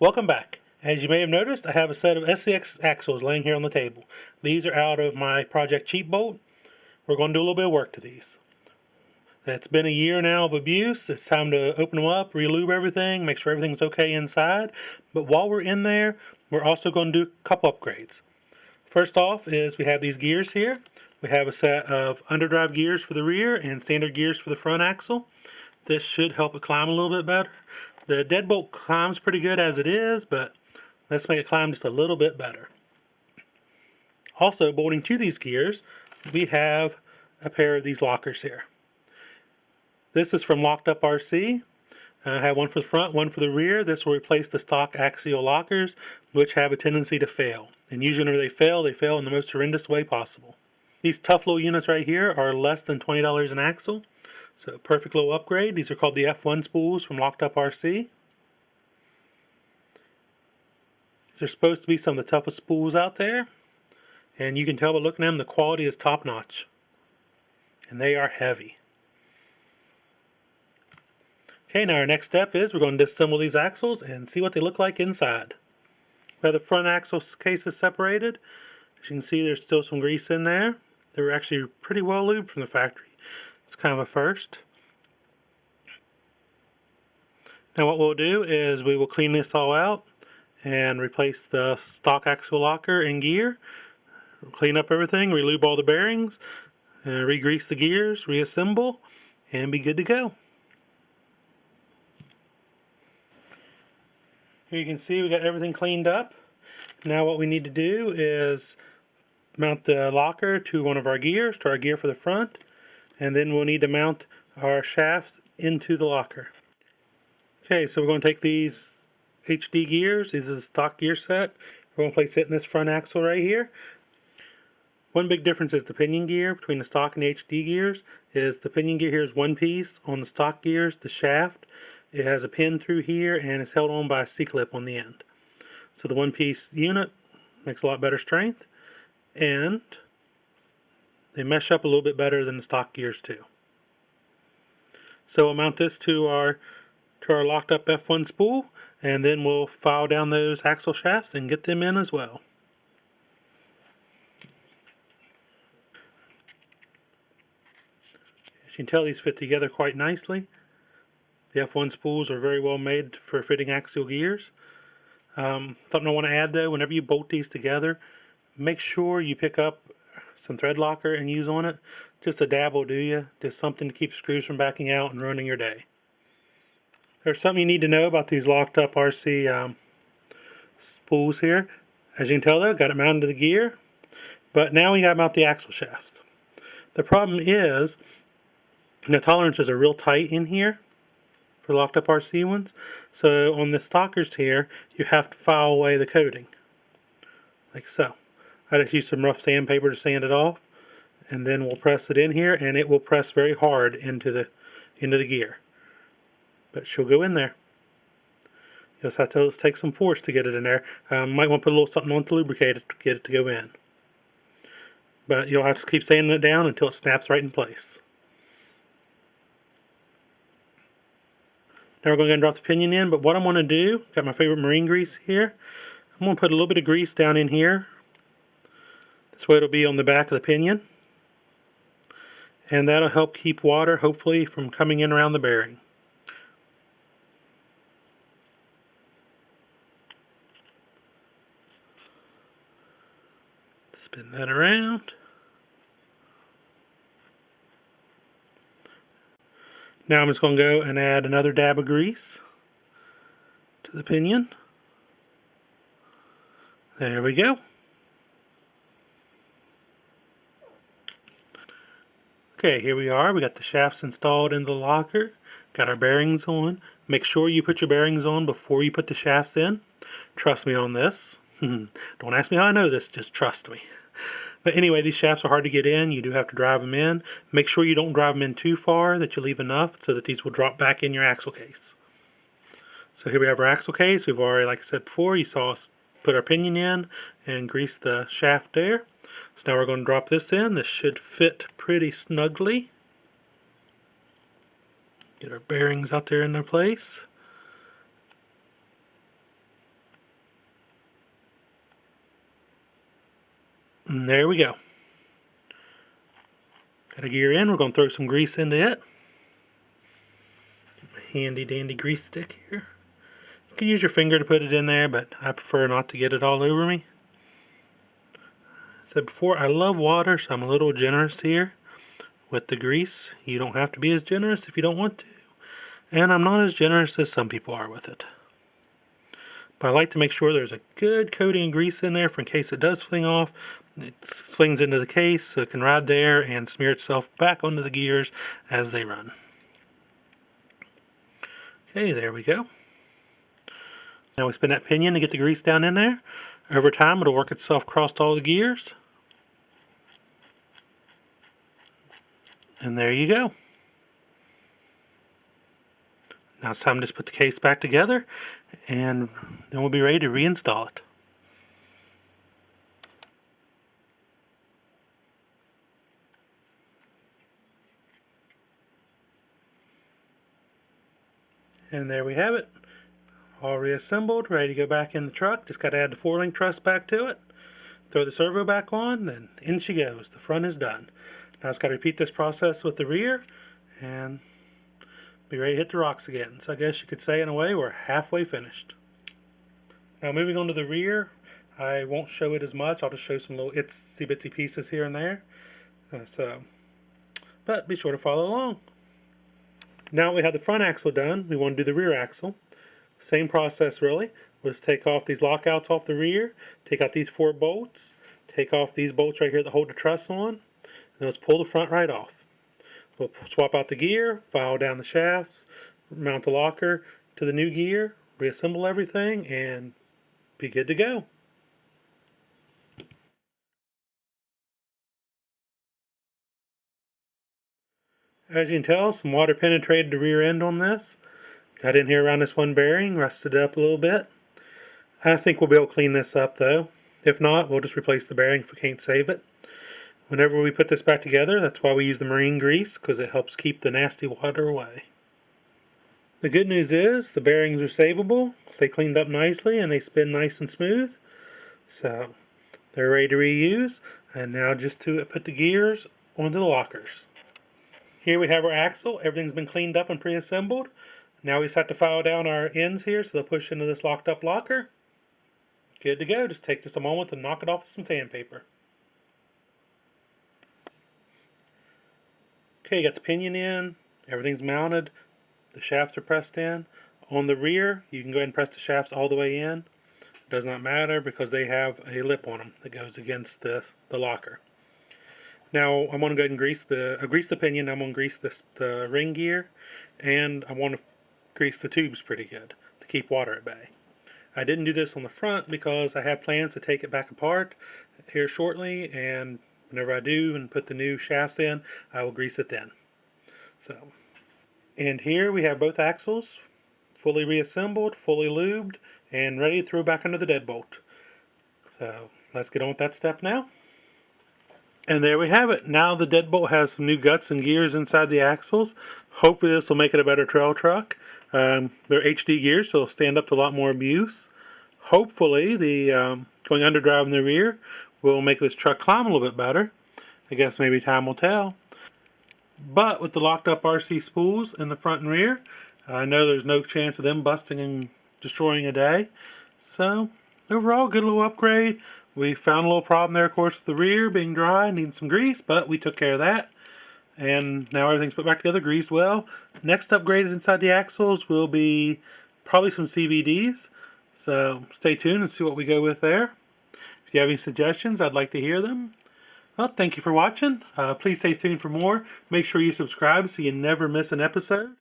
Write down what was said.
Welcome back. As you may have noticed, I have a set of SCX axles laying here on the table. These are out of my project Cheapbolt. We're going to do a little bit of work to these. It's been a year now of abuse. It's time to open them up, re-lube everything, make sure everything's okay inside. But while we're in there, we're also going to do a couple upgrades. First off is we have these gears here. We have a set of underdrive gears for the rear and standard gears for the front axle. This should help it climb a little bit better. The deadbolt climbs pretty good as it is, but let's make it climb just a little bit better. Also, bolting to these gears, we have a pair of these lockers here. This is from LockedUp RC. I have one for the front, one for the rear. This will replace the stock Axial lockers, which have a tendency to fail. And usually whenever they fail in the most horrendous way possible. These tough little units right here are less than $20 an axle. So perfect little upgrade. These are called the F1 spools from LockedUp RC. These are supposed to be some of the toughest spools out there. And you can tell by looking at them, the quality is top notch. And they are heavy. Okay, now our next step is we're going to disassemble these axles and see what they look like inside. We have the front axle cases separated. As you can see, there's still some grease in there. They were actually pretty well lubed from the factory. It's kind of a first. Now what we'll do is we will clean this all out and replace the stock axle locker and gear. Clean up everything, re-lube all the bearings, re-grease the gears, reassemble, and be good to go. Here you can see we got everything cleaned up. Now what we need to do is mount the locker to one of our gears, to our gear for the front, and then we'll need to mount our shafts into the locker. Okay, so we're going to take these HD gears. This is a stock gear set. We're going to place it in this front axle right here. One big difference is the pinion gear between the stock and the HD gears is the pinion gear here is one piece. On the stock gears, the shaft, it has a pin through here and it's held on by a C-clip on the end. So the one piece unit makes a lot better strength, and they mesh up a little bit better than the stock gears too. So we'll mount this to our LockedUp F1 spool, and then we'll file down those axle shafts and get them in as well. As you can tell, these fit together quite nicely. The F1 spools are very well made for fitting axial gears. Something I want to add though, whenever you bolt these together, make sure you pick up some thread locker and use on it. Just a dab will do you. Just something to keep screws from backing out and ruining your day. There's something you need to know about these LockedUp RC spools here. As you can tell though, got it mounted to the gear. But now we got to mount the axle shafts. The problem is the tolerances are real tight in here for LockedUp RC ones. So on the stockers here, you have to file away the coating. Like so. I just use some rough sandpaper to sand it off. And then we'll press it in here, and it will press very hard into the gear. But she'll go in there. You'll just have to take some force to get it in there. Might want to put a little something on to lubricate it to get it to go in. But you'll have to keep sanding it down until it snaps right in place. Now we're going to drop the pinion in, but what I'm going to do, got my favorite marine grease here. I'm going to put a little bit of grease down in here. This way it'll be on the back of the pinion. And that'll help keep water, hopefully, from coming in around the bearing. Spin that around. Now I'm just going to go and add another dab of grease to the pinion. There we go. Okay, here we are. We got the shafts installed in the locker. Got our bearings on. Make sure you put your bearings on before you put the shafts in. Trust me on this. Don't ask me how I know this, just trust me. But anyway, these shafts are hard to get in. You do have to drive them in. Make sure you don't drive them in too far, that you leave enough so that these will drop back in your axle case. So here we have our axle case. We've already, like I said before, you saw us put our pinion in and grease the shaft there. So now we're going to drop this in. This should fit pretty snugly. Get our bearings out there in their place. And there we go. Got a gear in. We're going to throw some grease into it. Get my handy dandy grease stick here. You can use your finger to put it in there, but I prefer not to get it all over me. Said before, I love water, so I'm a little generous here with the grease. You don't have to be as generous if you don't want to. And I'm not as generous as some people are with it. But I like to make sure there's a good coating of grease in there for in case it does fling off. It swings into the case so it can ride there and smear itself back onto the gears as they run. Okay, there we go. Now we spin that pinion to get the grease down in there. Over time it'll work itself across all the gears. And there you go. Now it's time to just put the case back together and then we'll be ready to reinstall it. And there we have it. All reassembled, ready to go back in the truck. Just got to add the 4-link truss back to it. Throw the servo back on, then in she goes. The front is done. Now it's got to repeat this process with the rear and be ready to hit the rocks again. So I guess you could say in a way we're halfway finished. Now moving on to the rear, I won't show it as much. I'll just show some little itsy bitsy pieces here and there. But be sure to follow along. Now we have the front axle done, we want to do the rear axle. Same process really. We'll just take off these lockouts off the rear, take out these 4 bolts, take off these bolts right here that hold the truss on, and then let's pull the front right off. We'll swap out the gear, file down the shafts, mount the locker to the new gear, reassemble everything, and be good to go. As you can tell, some water penetrated the rear end on this. Got in here around this one bearing, rusted it up a little bit. I think we'll be able to clean this up though. If not, we'll just replace the bearing if we can't save it. Whenever we put this back together, that's why we use the marine grease, because it helps keep the nasty water away. The good news is the bearings are savable. They cleaned up nicely and they spin nice and smooth. So they're ready to reuse. And now just to put the gears onto the lockers. Here we have our axle. Everything's been cleaned up and pre-assembled. Now we just have to file down our ends here so they'll push into this locked up locker. Good to go. Just take just a moment to knock it off with some sandpaper. Okay, you got the pinion in. Everything's mounted. The shafts are pressed in. On the rear, you can go ahead and press the shafts all the way in. It does not matter because they have a lip on them that goes against the locker. Now I'm going to go ahead and grease the pinion. I'm going to grease the ring gear, and I want to grease the tubes pretty good to keep water at bay. I didn't do this on the front because I have plans to take it back apart here shortly, and whenever I do and put the new shafts in, I will grease it then. And here we have both axles fully reassembled, fully lubed, and ready to throw back under the deadbolt. So let's get on with that step now. And there we have it. Now the deadbolt has some new guts and gears inside the axles. Hopefully this will make it a better trail truck. They're HD gears, so they'll stand up to a lot more abuse. Hopefully the going underdrive in the rear will make this truck climb a little bit better. I guess maybe time will tell. But with the LockedUp RC spools in the front and rear, I know there's no chance of them busting and destroying a day. So overall, good little upgrade. We found a little problem there, of course, with the rear being dry, needing some grease, but we took care of that. And now everything's put back together, greased well. Next upgraded inside the axles will be probably some CVDs. So stay tuned and see what we go with there. If you have any suggestions, I'd like to hear them. Well, thank you for watching. Please stay tuned for more. Make sure you subscribe so you never miss an episode.